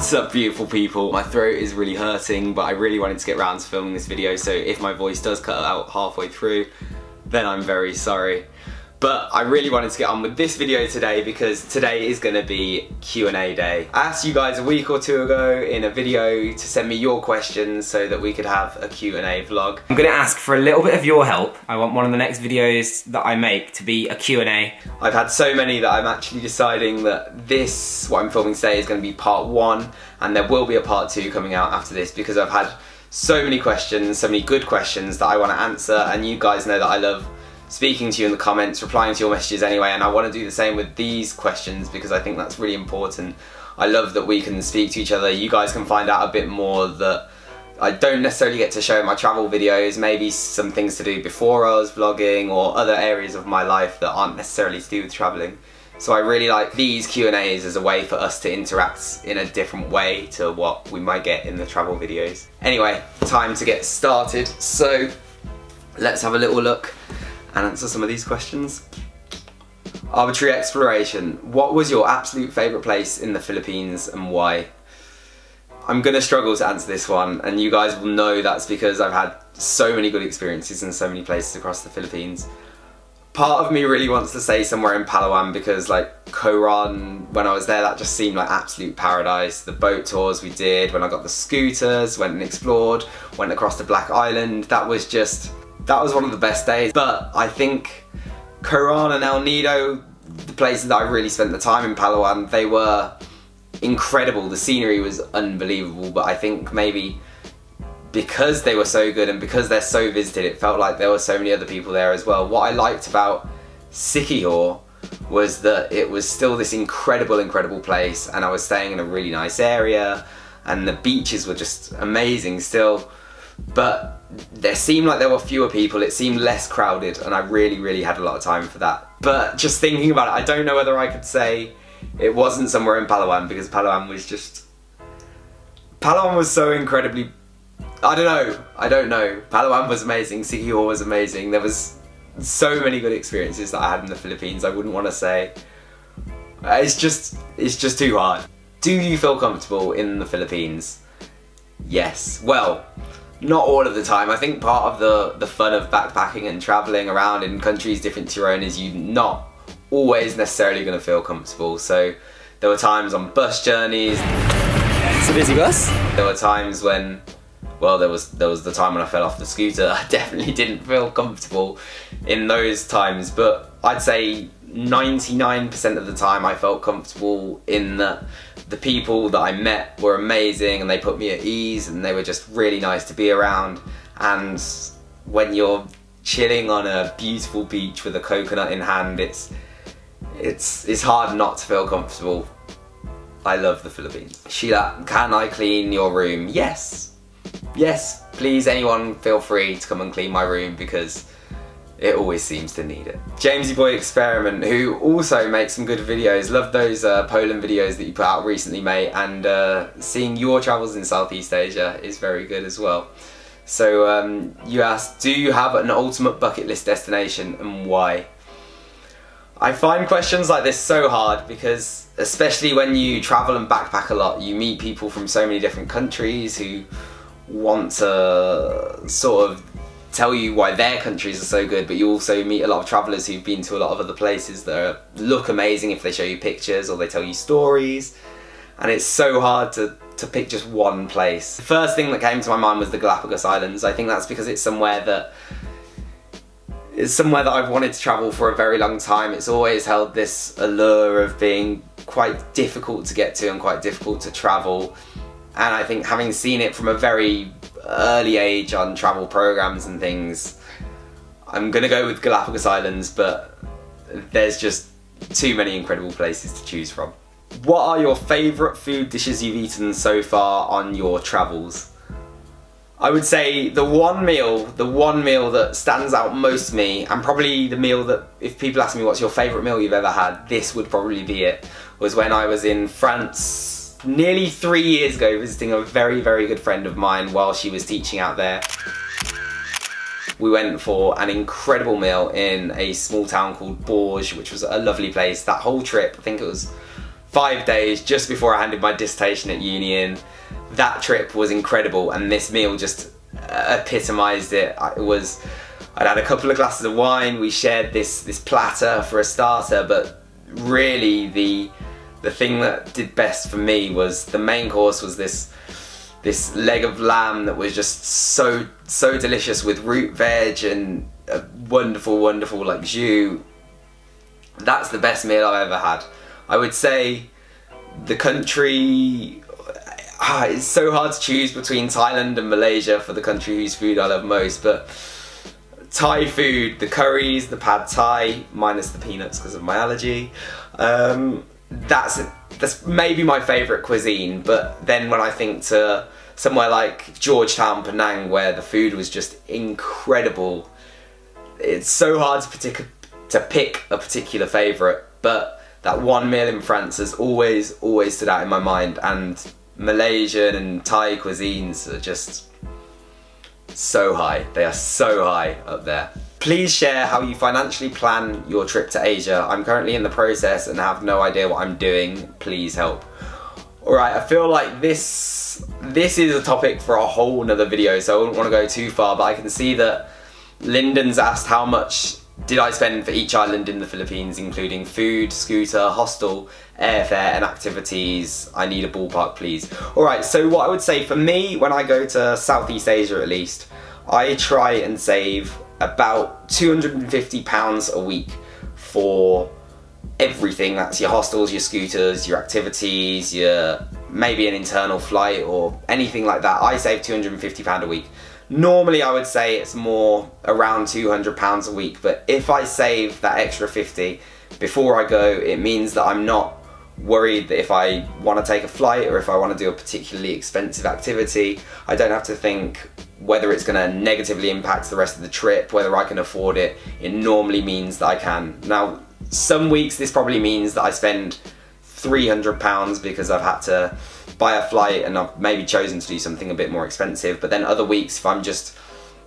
What's up, beautiful people? My throat is really hurting, but I really wanted to get around to filming this video, so if my voice does cut out halfway through, then I'm very sorry. But I really wanted to get on with this video today because today is going to be Q&A day. I asked you guys a week or two ago in a video to send me your questions so that we could have a Q&A vlog. I'm going to ask for a little bit of your help. I want one of the next videos that I make to be a Q&A. I've had so many that I'm actually deciding that this, what I'm filming today, is going to be part 1, and there will be a part 2 coming out after this because I've had so many questions, so many good questions that I want to answer, and you guys know that I love speaking to you in the comments, replying to your messages anyway, and I want to do the same with these questions because I think that's really important. I love that we can speak to each other. You guys can find out a bit more that I don't necessarily get to show in my travel videos, maybe some things to do before I was vlogging or other areas of my life that aren't necessarily to do with travelling. So I really like these Q&As as a way for us to interact in a different way to what we might get in the travel videos. Anyway, time to get started. So let's have a little look and answer some of these questions. Arbitrary exploration. What was your absolute favourite place in the Philippines and why? I'm gonna struggle to answer this one, and you guys will know that's because I've had so many good experiences in so many places across the Philippines. Part of me really wants to say somewhere in Palawan because, like, Coron, when I was there, that just seemed like absolute paradise. The boat tours we did, when I got the scooters, went and explored, went across to Black Island, that was one of the best days. But I think Coron and El Nido, the places that I really spent the time in Palawan, they were incredible. The scenery was unbelievable, but I think maybe because they were so good and because they're so visited, it felt like there were so many other people there as well. What I liked about Siquijor was that it was still this incredible place, and I was staying in a really nice area and the beaches were just amazing still, but there seemed like there were fewer people, it seemed less crowded, and I really had a lot of time for that. But just thinking about it, I don't know whether I could say it wasn't somewhere in Palawan, because Palawan was so incredibly, I don't know. Palawan was amazing, Siquijor was amazing, there was so many good experiences that I had in the Philippines. I wouldn't want to say, it's just too hard. Do you feel comfortable in the Philippines? Yes. Well, not all of the time. I think part of the fun of backpacking and travelling around in countries different to your own is you're not always necessarily going to feel comfortable. So there were times on bus journeys. It's a busy bus. There were times when, well, there was the time when I fell off the scooter. I definitely didn't feel comfortable in those times, but I'd say 99% of the time I felt comfortable in that the people that I met were amazing and they put me at ease and they were just really nice to be around. And when you're chilling on a beautiful beach with a coconut in hand, it's hard not to feel comfortable. I love the Philippines. Sheila, can I clean your room? Yes. Yes, please, anyone feel free to come and clean my room because it always seems to need it. Jamesy Boy Experiment, who also makes some good videos, love those Poland videos that you put out recently, mate, and seeing your travels in Southeast Asia is very good as well. So you asked, do you have an ultimate bucket list destination and why? I find questions like this so hard because, especially when you travel and backpack a lot, you meet people from so many different countries who want to sort of tell you why their countries are so good, but you also meet a lot of travellers who've been to a lot of other places that look amazing if they show you pictures or they tell you stories, and it's so hard to pick just one place. The first thing that came to my mind was the Galapagos Islands. I think that's because it's somewhere that I've wanted to travel for a very long time. It's always held this allure of being quite difficult to get to and quite difficult to travel. And I think having seen it from a very early age on travel programs and things, I'm gonna go with Galapagos Islands, but there's just too many incredible places to choose from. What are your favourite food dishes you've eaten so far on your travels? I would say the one meal that stands out most to me, and probably the meal that, if people ask me what's your favourite meal you've ever had, this would probably be it, was when I was in France nearly 3 years ago visiting a very good friend of mine while she was teaching out there. We went for an incredible meal in a small town called Bourges, which was a lovely place. That whole trip, I think it was 5 days just before I handed my dissertation at uni in. That trip was incredible, and this meal just epitomised it. I'd had a couple of glasses of wine, we shared this platter for a starter, but really the thing that did best for me was the main course was this leg of lamb that was just so delicious with root veg and a wonderful like jus. That's the best meal I've ever had. I would say the country, it's so hard to choose between Thailand and Malaysia for the country whose food I love most, but Thai food, the curries, the pad Thai, minus the peanuts because of my allergy, that's maybe my favourite cuisine. But then when I think to somewhere like Georgetown, Penang, where the food was just incredible, it's so hard to pick a particular favourite, but that one meal in France has always stood out in my mind, and Malaysian and Thai cuisines are just so high. They are so high up there. Please share how you financially plan your trip to Asia. I'm currently in the process and have no idea what I'm doing. Please help. Alright, I feel like this is a topic for a whole nother video, so I wouldn't want to go too far, but I can see that Lyndon's asked how much did I spend for each island in the Philippines, including food, scooter, hostel, airfare and activities. I need a ballpark, please. Alright, so what I would say for me, when I go to Southeast Asia at least, I try and save about £250 a week for everything. That's your hostels, your scooters, your activities, your maybe an internal flight or anything like that. I save £250 a week. Normally I would say it's more around £200 a week, but if I save that extra 50 before I go, it means that I'm not worried that if I want to take a flight or if I want to do a particularly expensive activity, I don't have to think whether it's going to negatively impact the rest of the trip, whether I can afford it. It normally means that I can. Now, some weeks this probably means that I spend £300 because I've had to buy a flight and I've maybe chosen to do something a bit more expensive, but then other weeks if I'm just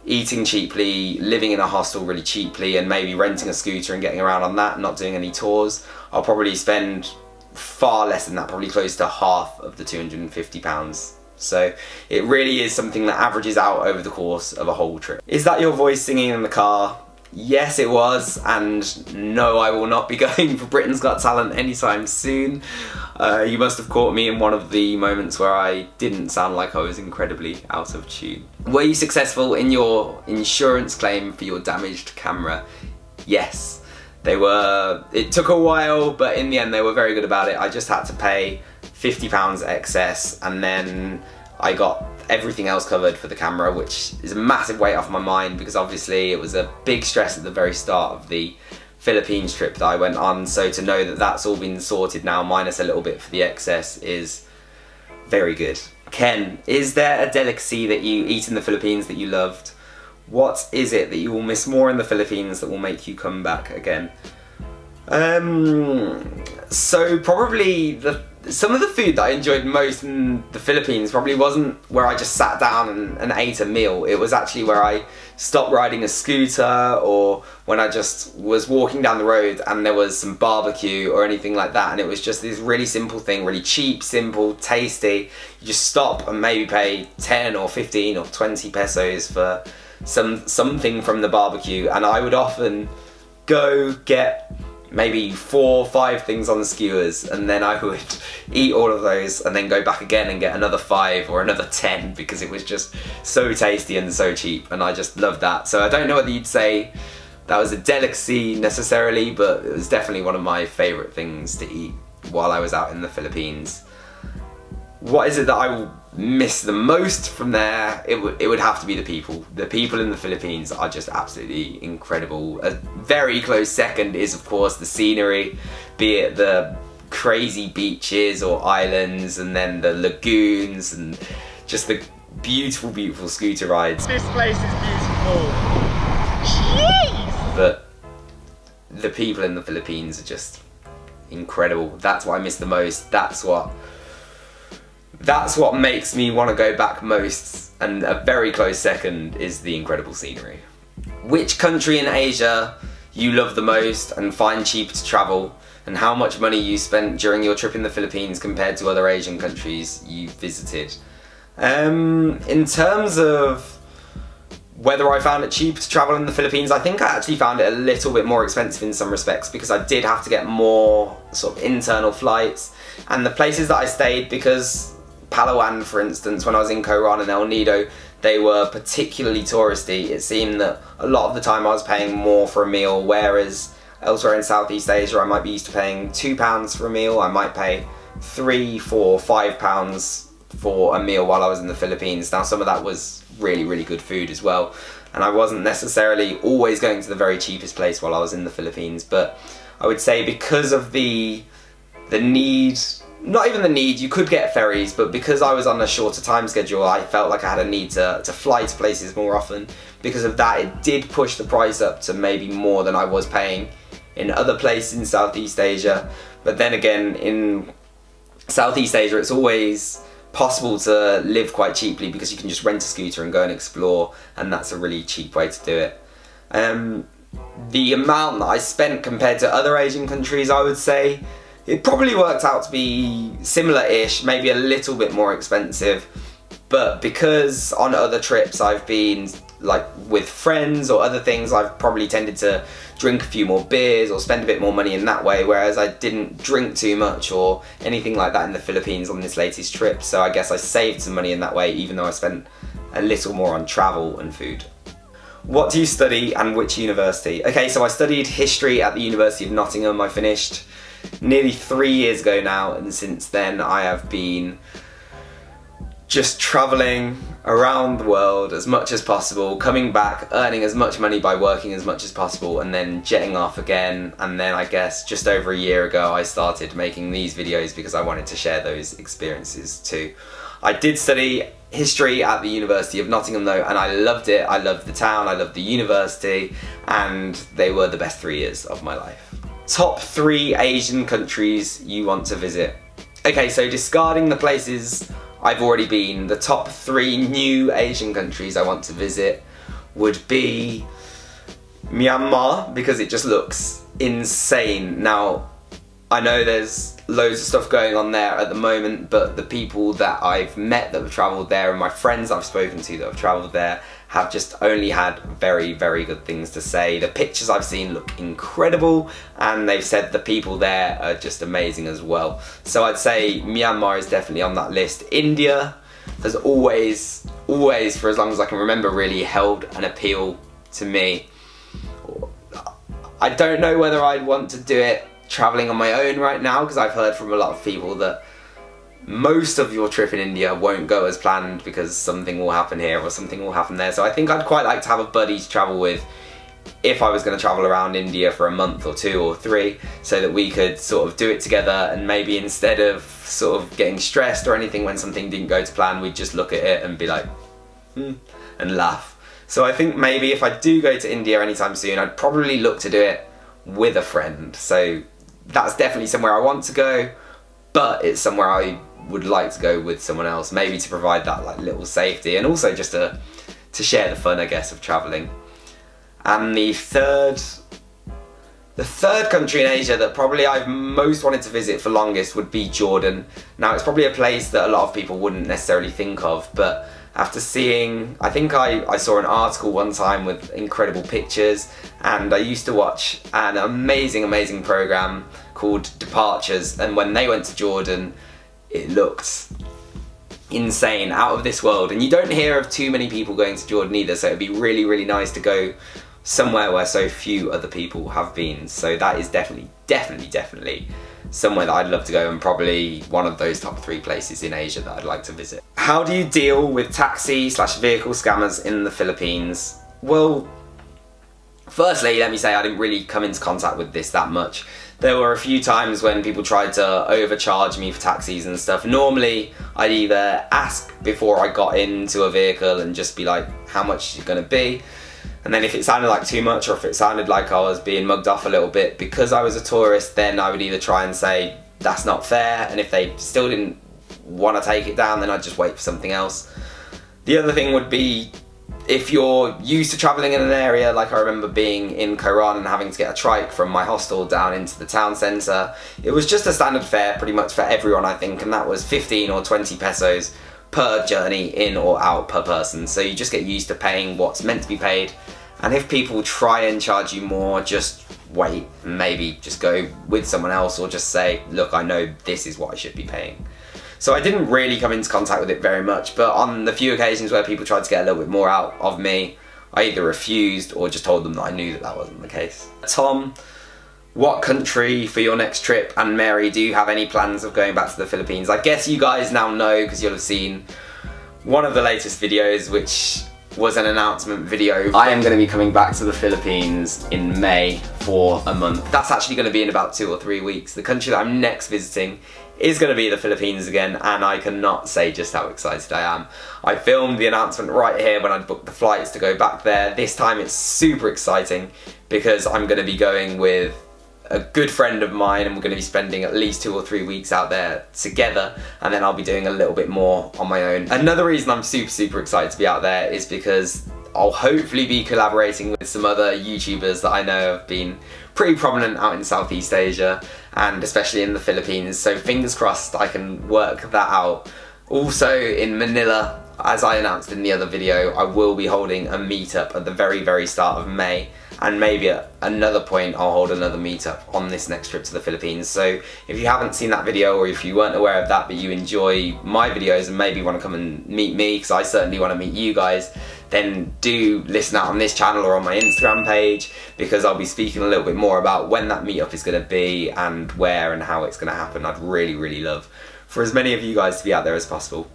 eating cheaply, living in a hostel really cheaply and maybe renting a scooter and getting around on that, not doing any tours, I'll probably spend far less than that, probably close to half of the £250. So it really is something that averages out over the course of a whole trip. Is that your voice singing in the car? Yes, it was, and no, I will not be going for Britain's Got Talent anytime soon. You must have caught me in one of the moments where I didn't sound like I was incredibly out of tune. Were you successful in your insurance claim for your damaged camera? Yes. They were. It took a while, but in the end they were very good about it. I just had to pay £50 excess, and then I got everything else covered for the camera, which is a massive weight off my mind because obviously it was a big stress at the very start of the Philippines trip that I went on. So to know that that's all been sorted now, minus a little bit for the excess, is very good. Ken, is there a delicacy that you eat in the Philippines that you loved? What is it that you will miss more in the Philippines that will make you come back again? So probably some of the food that I enjoyed most in the Philippines probably wasn't where I just sat down and ate a meal. It was actually where I stopped riding a scooter, or when I just was walking down the road and there was some barbecue or anything like that, and it was just this really simple thing, really cheap, simple, tasty. You just stop and maybe pay 10 or 15 or 20 pesos for something from the barbecue, and I would often go get maybe 4 or 5 things on the skewers, and then I would eat all of those and then go back again and get another 5 or another 10 because it was just so tasty and so cheap, and I just loved that. So I don't know whether you'd say that was a delicacy necessarily, but it was definitely one of my favourite things to eat while I was out in the Philippines. What is it that I will miss the most from there? It would have to be the people. The people in the Philippines are just absolutely incredible. A very close second is of course the scenery, be it the crazy beaches or islands, and then the lagoons and just the beautiful, beautiful scooter rides. This place is beautiful. Jeez! But the people in the Philippines are just incredible. That's what I miss the most. That's what makes me want to go back most, and a very close second is the incredible scenery. Which country in Asia you love the most and find cheap to travel, and how much money you spent during your trip in the Philippines compared to other Asian countries you visited. In terms of whether I found it cheap to travel in the Philippines, I think I actually found it a little bit more expensive in some respects, because I did have to get more sort of internal flights, and the places that I stayed, because Palawan, for instance, when I was in Coron and El Nido, they were particularly touristy. It seemed that a lot of the time I was paying more for a meal, whereas elsewhere in Southeast Asia I might be used to paying £2 for a meal. I might pay £3, £4, £5 for a meal while I was in the Philippines. Now some of that was really good food as well, and I wasn't necessarily always going to the very cheapest place while I was in the Philippines, but I would say because of the need, not even the need, you could get ferries, but because I was on a shorter time schedule, I felt like I had a need to fly to places more often. Because of that, it did push the price up to maybe more than I was paying in other places in Southeast Asia. But then again, in Southeast Asia, it's always possible to live quite cheaply because you can just rent a scooter and go and explore, and that's a really cheap way to do it. The amount that I spent compared to other Asian countries, I would say it probably worked out to be similar-ish, maybe a little bit more expensive, but because on other trips I've been like with friends or other things, I've probably tended to drink a few more beers or spend a bit more money in that way, whereas I didn't drink too much or anything like that in the Philippines on this latest trip, so I guess I saved some money in that way, even though I spent a little more on travel and food. What do you study and which university? Okay, so I studied history at the University of Nottingham. I finished nearly 3 years ago now, and since then I have been just travelling around the world as much as possible, coming back, earning as much money by working as much as possible, and then jetting off again. And then I guess just over a year ago I started making these videos because I wanted to share those experiences too. I did study history at the University of Nottingham though, and I loved it. I loved the town, I loved the university, and they were the best 3 years of my life. Top 3 Asian countries you want to visit. Okay, so discarding the places I've already been, the top 3 new Asian countries I want to visit would be Myanmar, because it just looks insane. Now, I know there's loads of stuff going on there at the moment, but the people that I've met that have travelled there and my friends I've spoken to that have travelled there have just only had very good things to say. The pictures I've seen look incredible, and they've said the people there are just amazing as well. So I'd say Myanmar is definitely on that list. India has always for as long as I can remember really held an appeal to me. I don't know whether I'd want to do it travelling on my own right now, because I've heard from a lot of people that most of your trip in India won't go as planned because something will happen here or something will happen there. So I think I'd quite like to have a buddy to travel with if I was going to travel around India for a month or 2 or 3, so that we could sort of do it together, and maybe instead of sort of getting stressed or anything when something didn't go to plan, we'd just look at it and be like, and laugh. So I think maybe if I do go to India anytime soon, I'd probably look to do it with a friend. So that's definitely somewhere I want to go, but it's somewhere I would like to go with someone else, maybe to provide that like little safety, and also just to share the fun, I guess, of travelling. And the third country in Asia that probably I've most wanted to visit for longest would be Jordan. Now, it's probably a place that a lot of people wouldn't necessarily think of, but after seeing, I think I saw an article one time with incredible pictures, and I used to watch an amazing program called Departures, and when they went to Jordan, it looked insane, out of this world, and you don't hear of too many people going to Jordan either, so it'd be really nice to go somewhere where so few other people have been. So that is definitely somewhere that I'd love to go, and probably one of those top 3 places in Asia that I'd like to visit. How do you deal with taxi/vehicle scammers in the Philippines? Well, firstly, let me say I didn't really come into contact with this that much. There were a few times when people tried to overcharge me for taxis and stuff. Normally, I'd either ask before I got into a vehicle and just be like, how much is it gonna be? And then if it sounded like too much, or if it sounded like I was being mugged off a little bit because I was a tourist, then I would either try and say, that's not fair, and if they still didn't want to take it down, then I'd just wait for something else. The other thing would be, if you're used to travelling in an area, like I remember being in Coron and having to get a trike from my hostel down into the town centre, it was just a standard fare pretty much for everyone, I think, and that was 15 or 20 pesos per journey in or out per person. So you just get used to paying what's meant to be paid, and if people try and charge you more, just wait and maybe just go with someone else, or just say, look, I know this is what I should be paying. So I didn't really come into contact with it very much, but on the few occasions where people tried to get a little bit more out of me, I either refused or just told them that I knew that that wasn't the case. Tom, what country for your next trip? And Mary, do you have any plans of going back to the Philippines? I guess you guys now know because you'll have seen one of the latest videos, which was an announcement video. I am going to be coming back to the Philippines in May for a month. That's actually going to be in about 2 or 3 weeks. The country that I'm next visiting is going to be the Philippines again, and I cannot say just how excited I am. I filmed the announcement right here when I booked the flights to go back there. This time it's super exciting because I'm going to be going with a good friend of mine, and we're going to be spending at least 2 or 3 weeks out there together, and then I'll be doing a little bit more on my own. Another reason I'm super excited to be out there is because I'll hopefully be collaborating with some other YouTubers that I know have been pretty prominent out in Southeast Asia, and especially in the Philippines, so fingers crossed I can work that out. Also in Manila, as I announced in the other video, I will be holding a meetup at the very start of May, and maybe at another point I'll hold another meetup on this next trip to the Philippines. So if you haven't seen that video, or if you weren't aware of that but you enjoy my videos and maybe want to come and meet me, because I certainly want to meet you guys, then do listen out on this channel or on my Instagram page, because I'll be speaking a little bit more about when that meetup is going to be and where and how it's going to happen. I'd really love for as many of you guys to be out there as possible.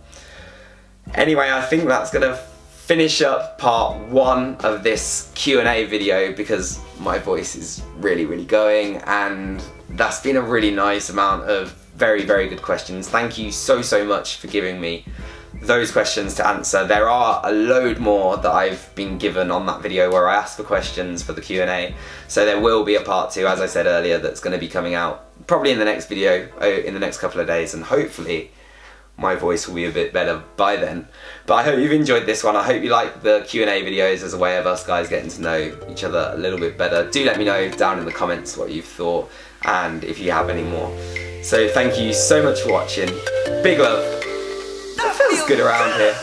Anyway, I think that's going to finish up part 1 of this Q&A video, because my voice is really going, and that's been a really nice amount of very good questions. Thank you so much for giving me those questions to answer. There are a load more that I've been given on that video where I asked for questions for the Q&A, so there will be a part 2, as I said earlier, that's going to be coming out probably in the next video, in the next couple of days, and hopefully my voice will be a bit better by then. But I hope you've enjoyed this one. I hope you like the Q&A videos as a way of us guys getting to know each other a little bit better. Do let me know down in the comments what you've thought, and if you have any more. So thank you so much for watching. Big love. It feels good around here.